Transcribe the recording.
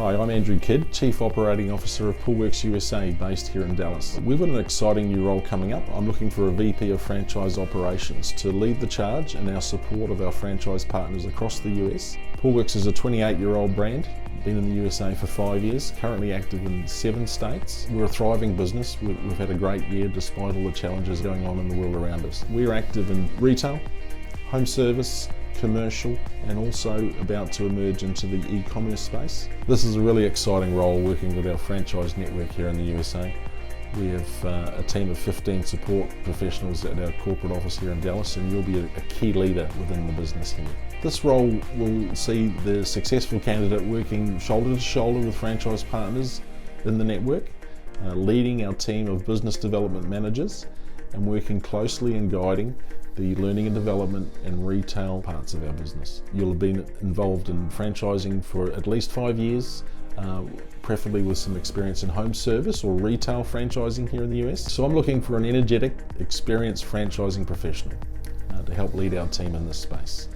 Hi, I'm Andrew Kidd, Chief Operating Officer of Poolwerx USA, based here in Dallas. We've got an exciting new role coming up. I'm looking for a VP of Franchise Operations to lead the charge in our support of our franchise partners across the US. Poolwerx is a 28-year-old brand, been in the USA for 5 years, currently active in 7 states. We're a thriving business. We've had a great year despite all the challenges going on in the world around us. We're active in retail, home service, commercial, and also about to emerge into the e-commerce space. This is a really exciting role working with our franchise network here in the USA. We have a team of 15 support professionals at our corporate office here in Dallas, and you'll be a key leader within the business here. This role will see the successful candidate working shoulder to shoulder with franchise partners in the network, leading our team of business development managers, and working closely and guiding the learning and development and retail parts of our business. You'll have been involved in franchising for at least 5 years, preferably with some experience in home service or retail franchising here in the US. So I'm looking for an energetic, experienced franchising professional to help lead our team in this space.